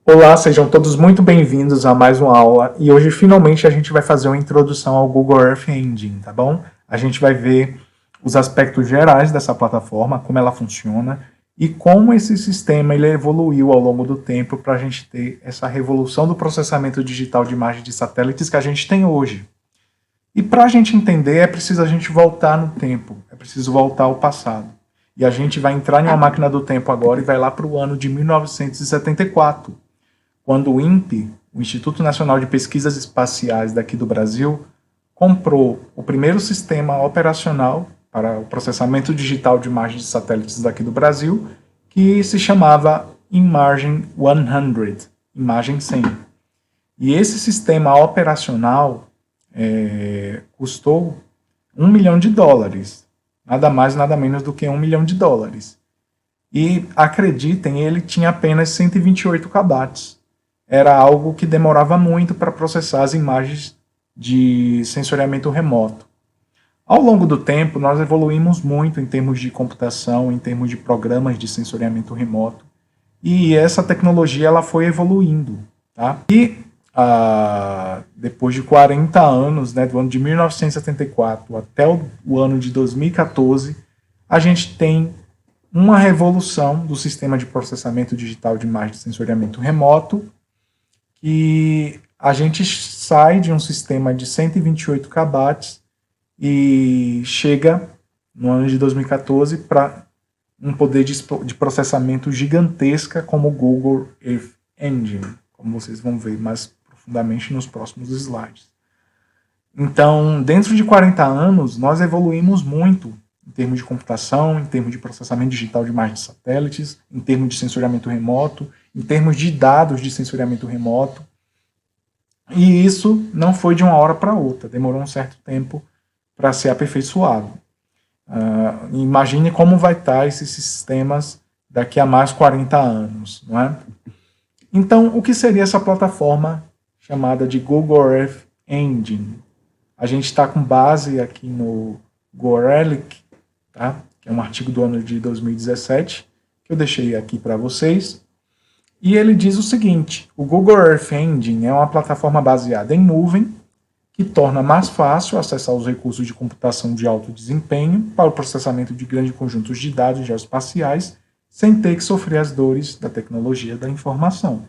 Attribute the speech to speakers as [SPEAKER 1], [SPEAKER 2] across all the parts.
[SPEAKER 1] Olá, sejam todos muito bem-vindos a mais uma aula e hoje finalmente a gente vai fazer uma introdução ao Google Earth Engine, tá bom? A gente vai ver os aspectos gerais dessa plataforma, como ela funciona e como esse sistema ele evoluiu ao longo do tempo para a gente ter essa revolução do processamento digital de imagens de satélites que a gente tem hoje. E para a gente entender é preciso a gente voltar no tempo, é preciso voltar ao passado. E a gente vai entrar em uma máquina do tempo agora e vai lá para o ano de 1974. Quando o INPE, o Instituto Nacional de Pesquisas Espaciais daqui do Brasil, comprou o primeiro sistema operacional para o processamento digital de imagens de satélites daqui do Brasil, que se chamava Imagem 100, Imagem 100. E esse sistema operacional custou $1 milhão, nada mais, nada menos do que $1 milhão. E, acreditem, ele tinha apenas 128 kbytes. Era algo que demorava muito para processar as imagens de sensoriamento remoto. Ao longo do tempo, nós evoluímos muito em termos de computação, em termos de programas de sensoriamento remoto, e essa tecnologia ela foi evoluindo. Tá? E depois de 40 anos, né, do ano de 1974 até o ano de 2014, a gente tem uma revolução do sistema de processamento digital de imagens de sensoriamento remoto, que a gente sai de um sistema de 128 kbytes e chega, no ano de 2014, para um poder de processamento gigantesca como o Google Earth Engine, como vocês vão ver mais profundamente nos próximos slides. Então, dentro de 40 anos, nós evoluímos muito em termos de computação, em termos de processamento digital de imagens de satélites, em termos de sensoriamento remoto, em termos de dados de sensoriamento remoto. E isso não foi de uma hora para outra, demorou um certo tempo para ser aperfeiçoado. Imagine como vai estar esses sistemas daqui a mais 40 anos, não é? Então, o que seria essa plataforma chamada de Google Earth Engine? A gente está com base aqui no Gorelick, tá? Que é um artigo do ano de 2017, que eu deixei aqui para vocês. E ele diz o seguinte: o Google Earth Engine é uma plataforma baseada em nuvem que torna mais fácil acessar os recursos de computação de alto desempenho para o processamento de grandes conjuntos de dados geoespaciais sem ter que sofrer as dores da tecnologia da informação.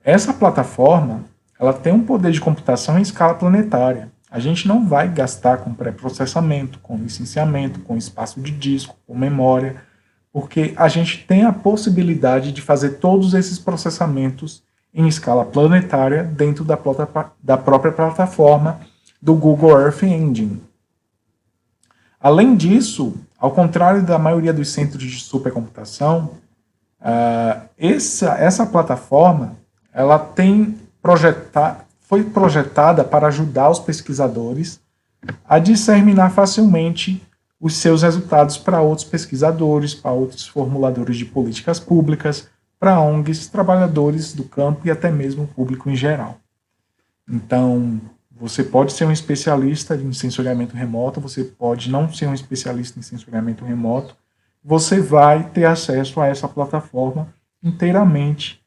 [SPEAKER 1] Essa plataforma ela tem um poder de computação em escala planetária. A gente não vai gastar com pré-processamento, com licenciamento, com espaço de disco, com memória, porque a gente tem a possibilidade de fazer todos esses processamentos em escala planetária dentro da própria plataforma do Google Earth Engine. Além disso, ao contrário da maioria dos centros de supercomputação, essa plataforma ela foi projetada para ajudar os pesquisadores a disseminar facilmente os seus resultados para outros pesquisadores, para outros formuladores de políticas públicas, para ONGs, trabalhadores do campo e até mesmo o público em geral. Então, você pode ser um especialista em sensoriamento remoto, você pode não ser um especialista em sensoriamento remoto, você vai ter acesso a essa plataforma inteiramente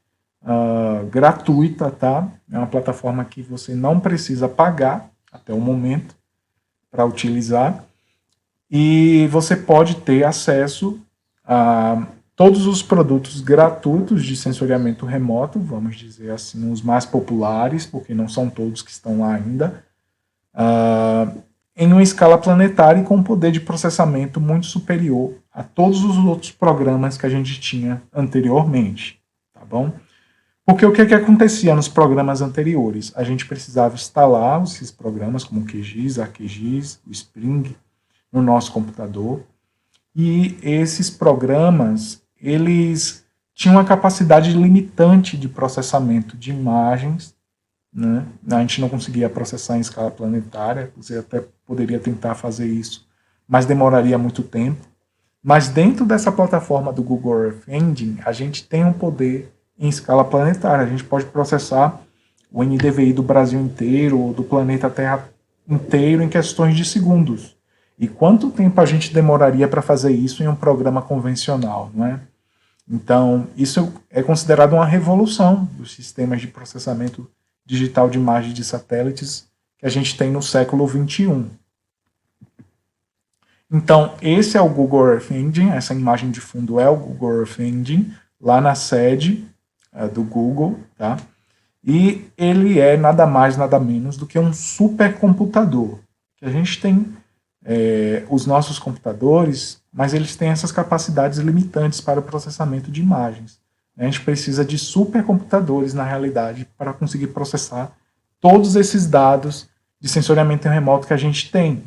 [SPEAKER 1] gratuita, tá? É uma plataforma que você não precisa pagar até o momento para utilizar, e você pode ter acesso a todos os produtos gratuitos de sensoriamento remoto, vamos dizer assim, os mais populares, porque não são todos que estão lá ainda, em uma escala planetária e com um poder de processamento muito superior a todos os outros programas que a gente tinha anteriormente, tá bom? Porque o que acontecia nos programas anteriores? A gente precisava instalar esses programas como o QGIS, ArcGIS, o Spring, no nosso computador, e esses programas, eles tinham uma capacidade limitante de processamento de imagens, né? A gente não conseguia processar em escala planetária, você até poderia tentar fazer isso, mas demoraria muito tempo. Mas dentro dessa plataforma do Google Earth Engine, a gente tem um poder em escala planetária, a gente pode processar o NDVI do Brasil inteiro, ou do planeta Terra inteiro em questões de segundos. E quanto tempo a gente demoraria para fazer isso em um programa convencional, não é? Então, isso é considerado uma revolução dos sistemas de processamento digital de imagens de satélites que a gente tem no século XXI. Então, esse é o Google Earth Engine, essa imagem de fundo é o Google Earth Engine, lá na sede do Google, tá? E ele é nada mais, nada menos do que um supercomputador. Que a gente tem os nossos computadores, mas eles têm essas capacidades limitantes para o processamento de imagens. A gente precisa de supercomputadores, na realidade, para conseguir processar todos esses dados de sensoriamento remoto que a gente tem.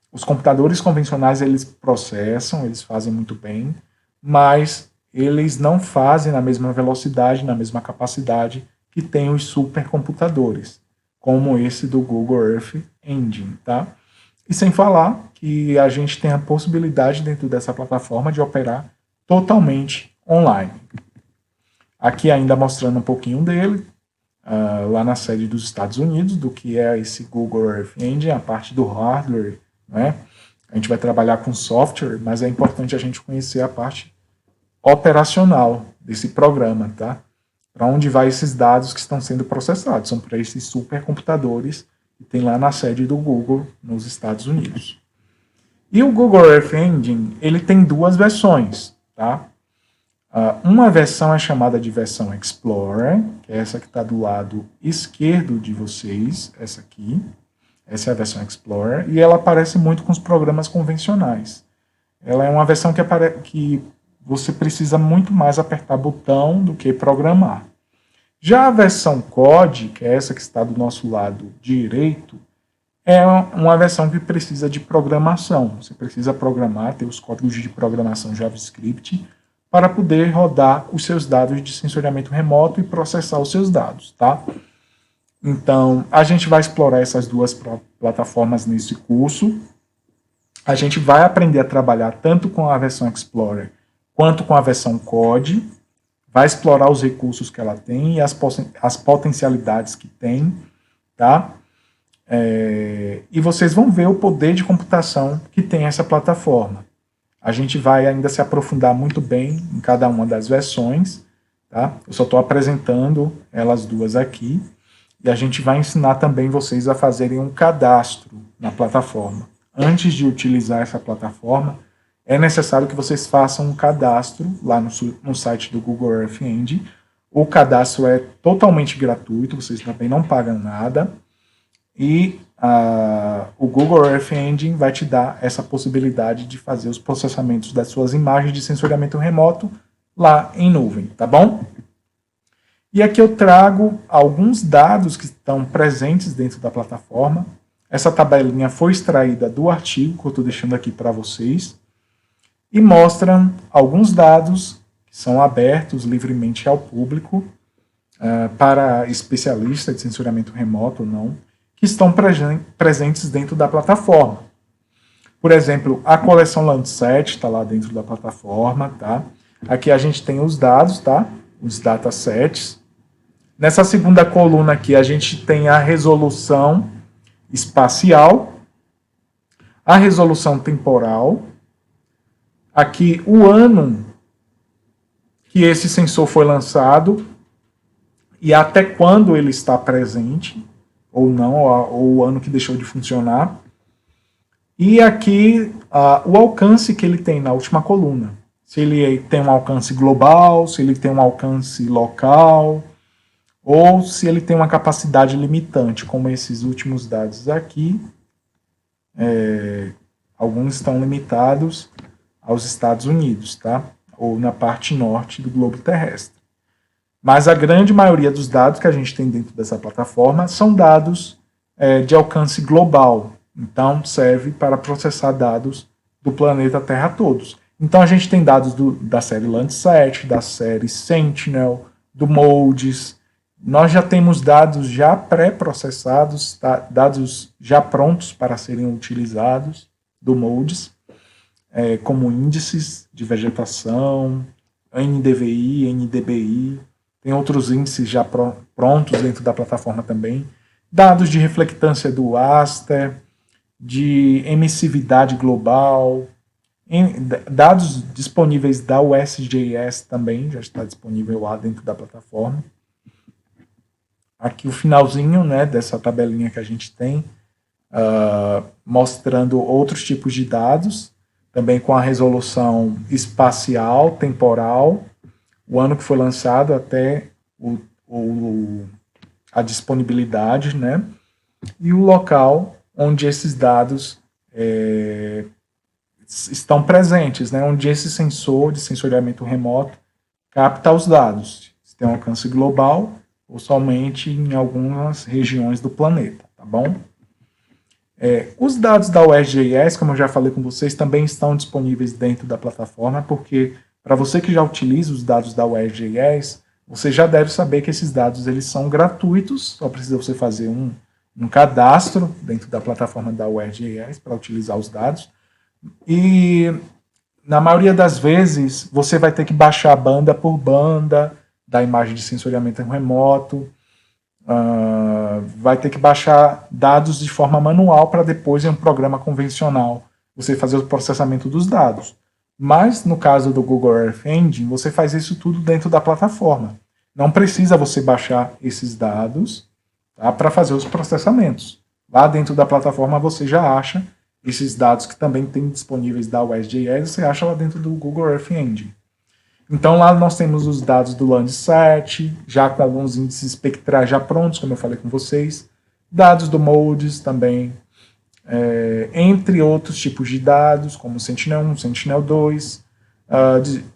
[SPEAKER 1] Os computadores convencionais, eles processam, eles fazem muito bem, mas eles não fazem na mesma velocidade, na mesma capacidade que tem os supercomputadores, como esse do Google Earth Engine, tá? E sem falar que a gente tem a possibilidade dentro dessa plataforma de operar totalmente online. Aqui ainda mostrando um pouquinho dele, lá na sede dos Estados Unidos, do que é esse Google Earth Engine, a parte do hardware, né? A gente vai trabalhar com software, mas é importante a gente conhecer a parte operacional desse programa, tá? Para onde vai esses dados que estão sendo processados? São para esses supercomputadores que tem lá na sede do Google nos Estados Unidos. E o Google Earth Engine, ele tem duas versões, tá? Uma versão é chamada de versão Explorer, que é essa que está do lado esquerdo de vocês, essa aqui. Essa é a versão Explorer, e ela parece muito com os programas convencionais. Ela é uma versão que você precisa muito mais apertar botão do que programar. Já a versão COD, que é essa que está do nosso lado direito, é uma versão que precisa de programação. Você precisa programar, ter os códigos de programação JavaScript para poder rodar os seus dados de sensoriamento remoto e processar os seus dados, tá? Então, a gente vai explorar essas duas plataformas nesse curso. A gente vai aprender a trabalhar tanto com a versão Explorer quanto com a versão COD. Vai explorar os recursos que ela tem e as potencialidades que tem, tá? E vocês vão ver o poder de computação que tem essa plataforma. A gente vai ainda se aprofundar muito bem em cada uma das versões, tá? Eu só estou apresentando elas duas aqui. E a gente vai ensinar também vocês a fazerem um cadastro na plataforma. Antes de utilizar essa plataforma, é necessário que vocês façam um cadastro lá no site do Google Earth Engine. O cadastro é totalmente gratuito, vocês também não pagam nada. E o Google Earth Engine vai te dar essa possibilidade de fazer os processamentos das suas imagens de sensoriamento remoto lá em nuvem, tá bom? E aqui eu trago alguns dados que estão presentes dentro da plataforma. Essa tabelinha foi extraída do artigo que eu estou deixando aqui para vocês. E mostram alguns dados que são abertos livremente ao público, para especialistas de sensoriamento remoto ou não, que estão presentes dentro da plataforma. Por exemplo, a coleção Landsat está lá dentro da plataforma, tá? Aqui a gente tem os dados, tá? Os datasets. Nessa segunda coluna aqui a gente tem a resolução espacial, a resolução temporal, aqui o ano que esse sensor foi lançado e até quando ele está presente, ou não, ou o ano que deixou de funcionar. E aqui o alcance que ele tem na última coluna. Se ele tem um alcance global, se ele tem um alcance local, ou se ele tem uma capacidade limitante, como esses últimos dados aqui. Alguns estão limitados aos Estados Unidos, tá? Ou na parte norte do globo terrestre. Mas a grande maioria dos dados que a gente tem dentro dessa plataforma são dados de alcance global. Então, serve para processar dados do planeta Terra todos. Então, a gente tem dados da série Landsat, da série Sentinel, do MODIS. Nós já temos dados já pré-processados, tá? Dados já prontos para serem utilizados do MODIS, como índices de vegetação, NDVI, NDBI. Tem outros índices já prontos dentro da plataforma também. Dados de reflectância do aster, de emissividade global, Dados disponíveis da USGS também, já está disponível lá dentro da plataforma. Aqui o finalzinho, né, dessa tabelinha que a gente tem, mostrando outros tipos de dados, também com a resolução espacial, temporal, o ano que foi lançado até a disponibilidade, né, e o local onde esses dados estão presentes, né, onde esse sensor de sensoriamento remoto capta os dados, se tem um alcance global ou somente em algumas regiões do planeta, tá bom? Os dados da USGS, como eu já falei com vocês, também estão disponíveis dentro da plataforma, porque para você que já utiliza os dados da USGS, você já deve saber que esses dados eles são gratuitos, só precisa você fazer um cadastro dentro da plataforma da USGS para utilizar os dados. E na maioria das vezes você vai ter que baixar banda por banda da imagem de sensoriamento remoto, vai ter que baixar dados de forma manual para depois em um programa convencional você fazer o processamento dos dados. Mas no caso do Google Earth Engine, você faz isso tudo dentro da plataforma. Não precisa você baixar esses dados, tá, para fazer os processamentos. Lá dentro da plataforma você já acha esses dados que também tem disponíveis da USGS, você acha lá dentro do Google Earth Engine. Então lá nós temos os dados do Landsat, já com alguns índices espectrais já prontos, como eu falei com vocês, dados do MODIS também, entre outros tipos de dados, como Sentinel-1, Sentinel-2,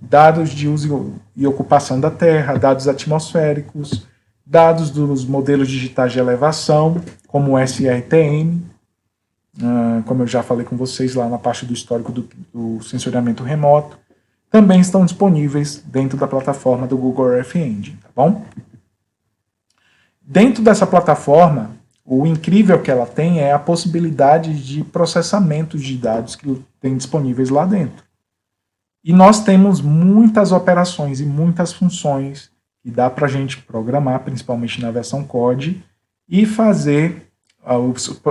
[SPEAKER 1] dados de uso e ocupação da Terra, dados atmosféricos, dados dos modelos digitais de elevação, como o SRTM, como eu já falei com vocês lá na parte do histórico do sensoriamento remoto, também estão disponíveis dentro da plataforma do Google Earth Engine, tá bom? Dentro dessa plataforma, o incrível que ela tem é a possibilidade de processamento de dados que tem disponíveis lá dentro. E nós temos muitas operações e muitas funções que dá para a gente programar, principalmente na versão COD, e fazer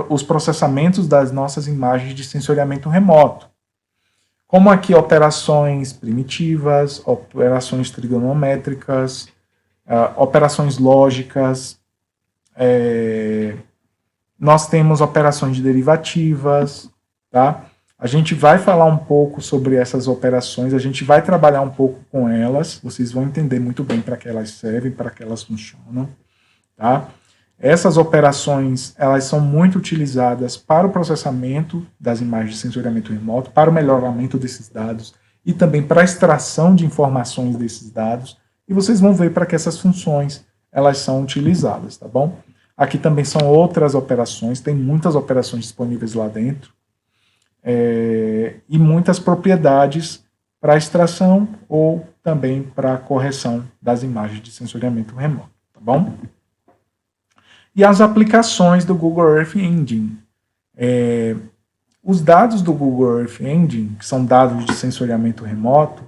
[SPEAKER 1] os processamentos das nossas imagens de sensoriamento remoto. Como aqui operações primitivas, operações trigonométricas, operações lógicas, nós temos operações de derivativas, tá? A gente vai falar um pouco sobre essas operações, a gente vai trabalhar um pouco com elas, vocês vão entender muito bem para que elas servem, para que elas funcionam, tá? Essas operações, elas são muito utilizadas para o processamento das imagens de sensoriamento remoto, para o melhoramento desses dados e também para a extração de informações desses dados. E vocês vão ver para que essas funções elas são utilizadas, tá bom? Aqui também são outras operações, tem muitas operações disponíveis lá dentro e muitas propriedades para extração ou também para correção das imagens de sensoriamento remoto, tá bom? E as aplicações do Google Earth Engine. Os dados do Google Earth Engine, que são dados de sensoriamento remoto,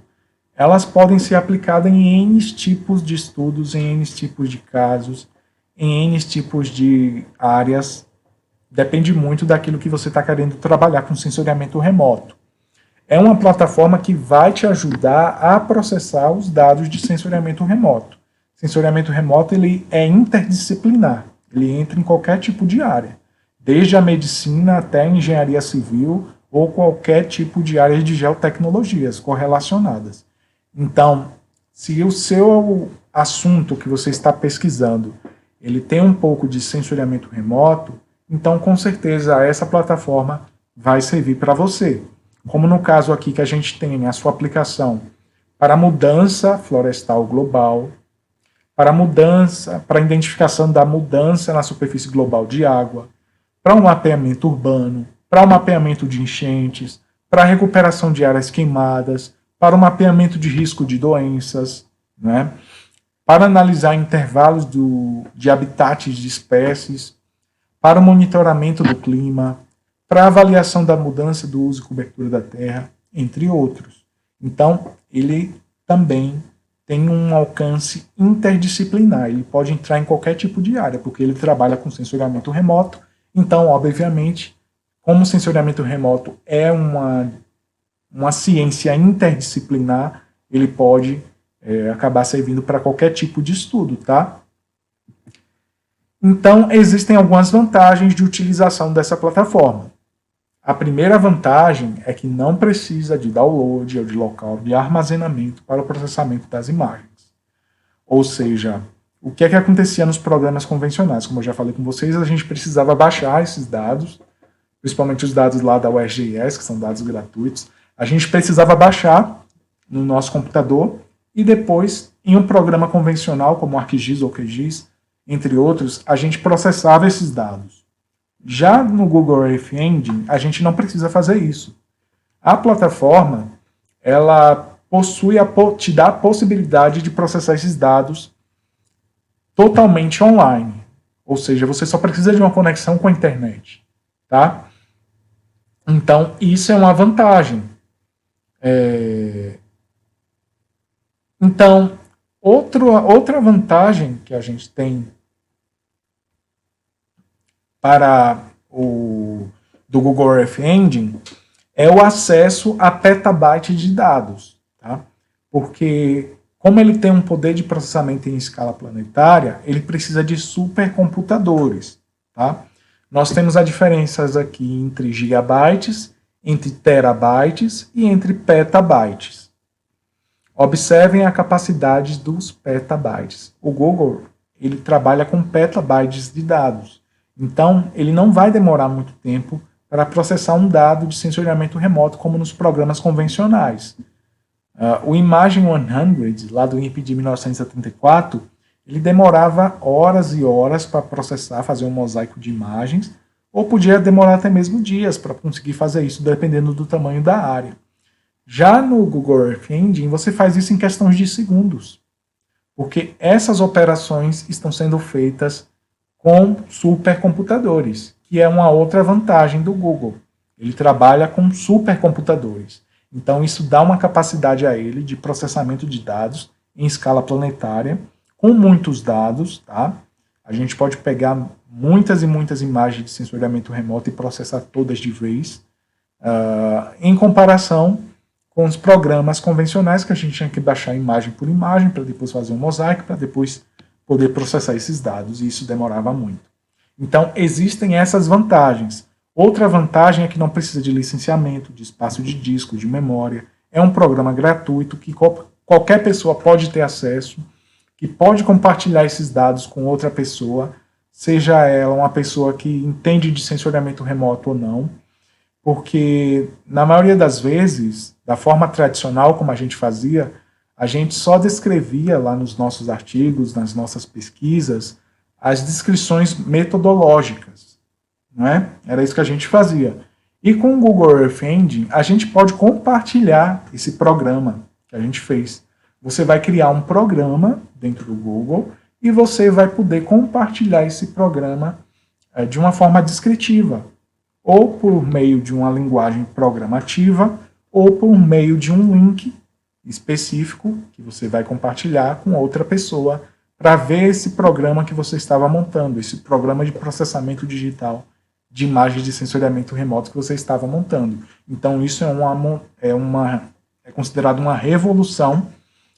[SPEAKER 1] elas podem ser aplicadas em N tipos de estudos, em N tipos de casos, em N tipos de áreas. Depende muito daquilo que você está querendo trabalhar com sensoriamento remoto. É uma plataforma que vai te ajudar a processar os dados de sensoriamento remoto. Sensoriamento remoto ele é interdisciplinar. Ele entra em qualquer tipo de área, desde a medicina até a engenharia civil ou qualquer tipo de área de geotecnologias correlacionadas. Então, se o seu assunto que você está pesquisando, ele tem um pouco de sensoriamento remoto, então com certeza essa plataforma vai servir para você. Como no caso aqui que a gente tem a sua aplicação para mudança florestal global, para a identificação da mudança na superfície global de água, para um mapeamento urbano, para o mapeamento de enchentes, para a recuperação de áreas queimadas, para o mapeamento de risco de doenças, né? Para analisar intervalos de habitats de espécies, para o monitoramento do clima, para a avaliação da mudança do uso e cobertura da terra, entre outros. Então, ele também tem um alcance interdisciplinar, ele pode entrar em qualquer tipo de área, porque ele trabalha com sensoriamento remoto, então, obviamente, como o sensoriamento remoto é uma ciência interdisciplinar, ele pode acabar servindo para qualquer tipo de estudo, tá? Então, existem algumas vantagens de utilização dessa plataforma. A primeira vantagem é que não precisa de download ou de local de armazenamento para o processamento das imagens. Ou seja, o que é que acontecia nos programas convencionais? Como eu já falei com vocês, a gente precisava baixar esses dados, principalmente os dados lá da USGS, que são dados gratuitos. A gente precisava baixar no nosso computador e depois, em um programa convencional, como ArcGIS ou QGIS, entre outros, a gente processava esses dados. Já no Google Earth Engine, a gente não precisa fazer isso. A plataforma, ela te dá a possibilidade de processar esses dados totalmente online. Ou seja, você só precisa de uma conexão com a internet. Tá? Então, isso é uma vantagem. Então, outra vantagem que a gente tem do Google Earth Engine é o acesso a petabytes de dados, tá? Porque como ele tem um poder de processamento em escala planetária, ele precisa de supercomputadores, tá? Nós temos as diferenças aqui entre gigabytes, entre terabytes e entre petabytes. Observem a capacidade dos petabytes. O Google, ele trabalha com petabytes de dados. Então, ele não vai demorar muito tempo para processar um dado de sensoriamento remoto, como nos programas convencionais. O Imaging 100, lá do INPE de 1974, ele demorava horas e horas para processar, fazer um mosaico de imagens, ou podia demorar até mesmo dias para conseguir fazer isso, dependendo do tamanho da área. Já no Google Earth Engine, você faz isso em questões de segundos, porque essas operações estão sendo feitas com supercomputadores, que é uma outra vantagem do Google. Ele trabalha com supercomputadores. Então, isso dá uma capacidade a ele de processamento de dados em escala planetária, com muitos dados, tá? A gente pode pegar muitas e muitas imagens de sensoriamento remoto e processar todas de vez, em comparação com os programas convencionais, que a gente tinha que baixar imagem por imagem, para depois fazer um mosaico, para depois poder processar esses dados, e isso demorava muito. Então, existem essas vantagens. Outra vantagem é que não precisa de licenciamento, de espaço de disco, de memória. É um programa gratuito que qualquer pessoa pode ter acesso, que pode compartilhar esses dados com outra pessoa, seja ela uma pessoa que entende de sensoriamento remoto ou não, porque, na maioria das vezes, da forma tradicional como a gente fazia, a gente só descrevia lá nos nossos artigos, nas nossas pesquisas, as descrições metodológicas, não é? Era isso que a gente fazia. E com o Google Earth Engine, a gente pode compartilhar esse programa que a gente fez. Você vai criar um programa dentro do Google e você vai poder compartilhar esse programa de uma forma descritiva, ou por meio de uma linguagem programativa, ou por meio de um link específico que você vai compartilhar com outra pessoa para ver esse programa que você estava montando, esse programa de processamento digital de imagens de sensoriamento remoto que você estava montando. Então isso é considerado uma revolução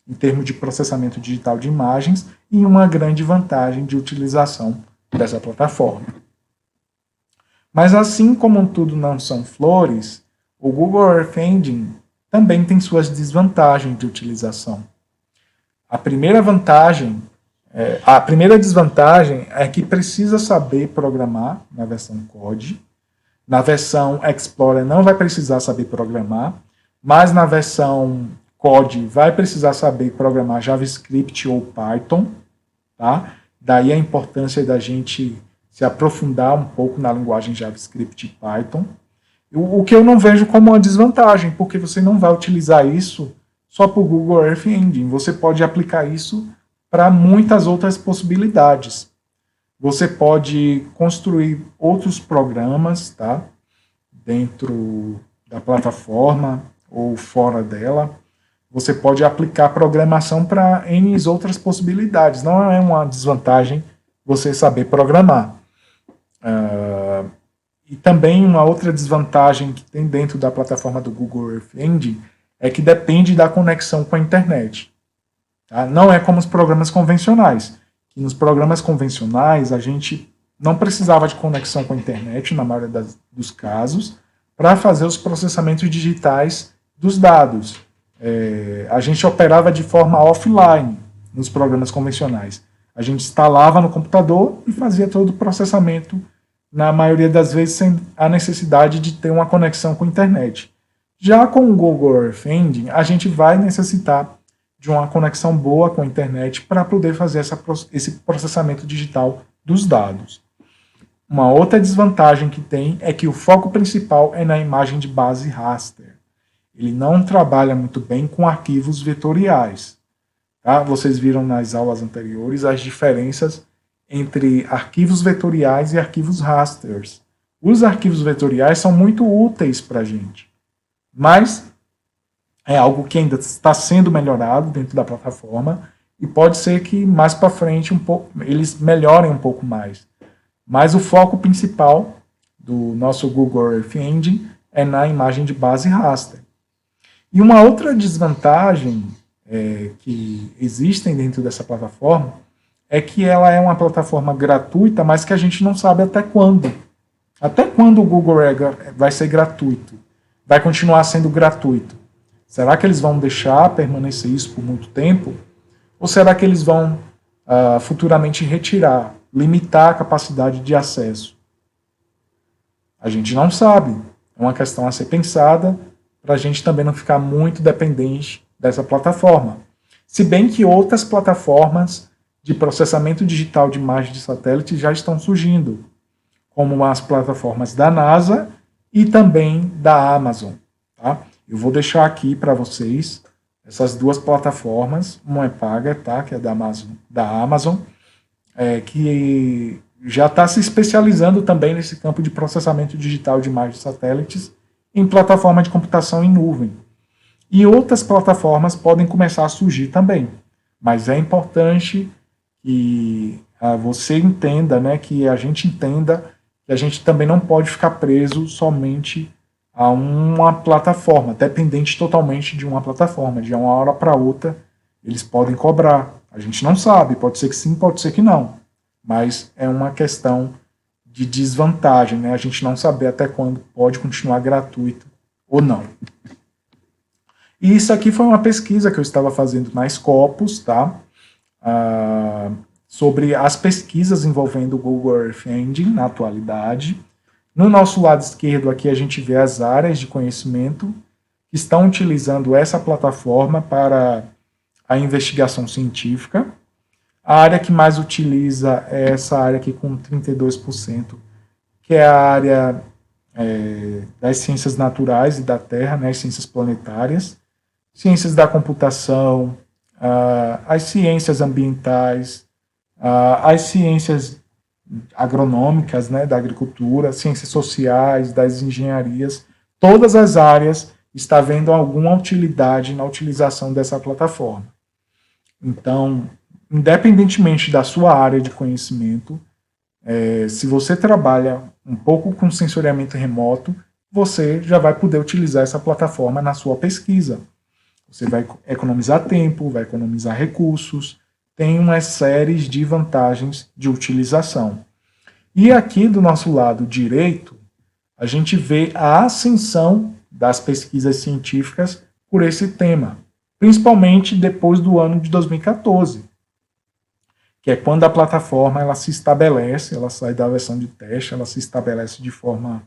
[SPEAKER 1] em termos de processamento digital de imagens e uma grande vantagem de utilização dessa plataforma. Mas assim como tudo não são flores, o Google Earth Engine também tem suas desvantagens de utilização. A primeira desvantagem é que precisa saber programar na versão COD. Na versão Explorer não vai precisar saber programar, mas na versão COD vai precisar saber programar JavaScript ou Python, tá? Daí a importância da gente se aprofundar um pouco na linguagem JavaScript e Python. O que eu não vejo como uma desvantagem, porque você não vai utilizar isso só para o Google Earth Engine. Você pode aplicar isso para muitas outras possibilidades. Você pode construir outros programas, tá? Dentro da plataforma ou fora dela. Você pode aplicar programação para N outras possibilidades. Não é uma desvantagem você saber programar. E também uma outra desvantagem que tem dentro da plataforma do Google Earth Engine é que depende da conexão com a internet. Tá? Não é como os programas convencionais, que nos programas convencionais a gente não precisava de conexão com a internet, na maioria dos casos, para fazer os processamentos digitais dos dados. A gente operava de forma offline nos programas convencionais. A gente instalava no computador e fazia todo o processamento, na maioria das vezes sem a necessidade de ter uma conexão com a internet. Já com o Google Earth Engine, a gente vai necessitar de uma conexão boa com a internet para poder fazer esse processamento digital dos dados. Uma outra desvantagem que tem é que o foco principal é na imagem de base raster. Ele não trabalha muito bem com arquivos vetoriais. Tá? Vocês viram nas aulas anteriores as diferenças entre arquivos vetoriais e arquivos rasters. Os arquivos vetoriais são muito úteis para a gente, mas é algo que ainda está sendo melhorado dentro da plataforma e pode ser que mais para frente eles melhorem um pouco mais. Mas o foco principal do nosso Google Earth Engine é na imagem de base raster. E uma outra desvantagem que existem dentro dessa plataforma é que ela é uma plataforma gratuita, mas que a gente não sabe até quando. Até quando o Google vai ser gratuito? Vai continuar sendo gratuito? Será que eles vão deixar permanecer isso por muito tempo? Ou será que eles vão futuramente retirar, limitar a capacidade de acesso? A gente não sabe. É uma questão a ser pensada para a gente também não ficar muito dependente dessa plataforma. Se bem que outras plataformas de processamento digital de imagens de satélite já estão surgindo, como as plataformas da NASA e também da Amazon. Tá? Eu vou deixar aqui para vocês essas duas plataformas. Uma é paga, tá? Que é da Amazon, que já está se especializando também nesse campo de processamento digital de imagens de satélites em plataforma de computação em nuvem. E outras plataformas podem começar a surgir também. Mas é importante que você entenda, né, que a gente entenda que a gente também não pode ficar preso somente a uma plataforma, dependente totalmente de uma plataforma. De uma hora para outra, eles podem cobrar. A gente não sabe, pode ser que sim, pode ser que não. Mas é uma questão de desvantagem, né? A gente não saber até quando pode continuar gratuito ou não. E isso aqui foi uma pesquisa que eu estava fazendo na Scopus, tá? Sobre as pesquisas envolvendo o Google Earth Engine na atualidade. No nosso lado esquerdo aqui a gente vê as áreas de conhecimento que estão utilizando essa plataforma para a investigação científica. A área que mais utiliza é essa área aqui com 32%, que é a área das ciências naturais e da Terra, né, as ciências planetárias, ciências da computação, as ciências ambientais, as ciências agronômicas, né, da agricultura, ciências sociais, das engenharias, todas as áreas está vendo alguma utilidade na utilização dessa plataforma. Então, independentemente da sua área de conhecimento, se você trabalha um pouco com sensoriamento remoto, você já vai poder utilizar essa plataforma na sua pesquisa. Você vai economizar tempo, vai economizar recursos, tem uma série de vantagens de utilização. E aqui do nosso lado direito, a gente vê a ascensão das pesquisas científicas por esse tema, principalmente depois do ano de 2014, que é quando a plataforma ela se estabelece, ela sai da versão de teste, ela se estabelece de forma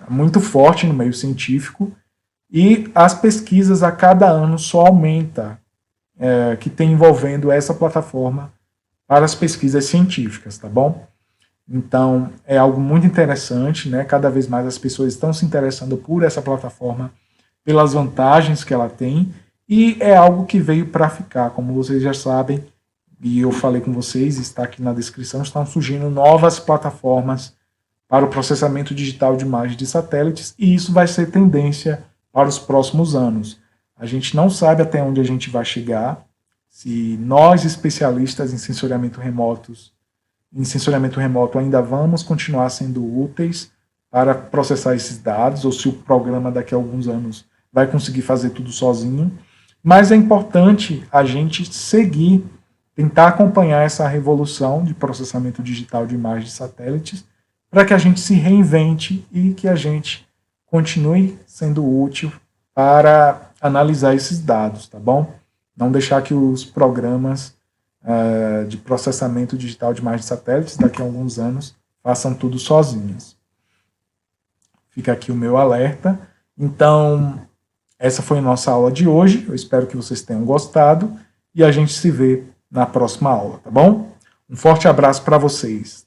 [SPEAKER 1] muito forte no meio científico, e as pesquisas a cada ano só aumenta, que tem envolvendo essa plataforma para as pesquisas científicas, tá bom? Então, é algo muito interessante, né? Cada vez mais as pessoas estão se interessando por essa plataforma, pelas vantagens que ela tem, e é algo que veio para ficar, como vocês já sabem, e eu falei com vocês, está aqui na descrição, estão surgindo novas plataformas para o processamento digital de imagens de satélites, e isso vai ser tendência para os próximos anos. A gente não sabe até onde a gente vai chegar, se nós, especialistas em sensoriamento remoto ainda vamos continuar sendo úteis para processar esses dados, ou se o programa daqui a alguns anos vai conseguir fazer tudo sozinho. Mas é importante a gente seguir, tentar acompanhar essa revolução de processamento digital de imagens de satélites, para que a gente se reinvente e que a gente continue sendo útil para analisar esses dados, tá bom? Não deixar que os programas de processamento digital de imagens de satélites daqui a alguns anos façam tudo sozinhos. Fica aqui o meu alerta. Então, essa foi a nossa aula de hoje. Eu espero que vocês tenham gostado e a gente se vê na próxima aula, tá bom? Um forte abraço para vocês.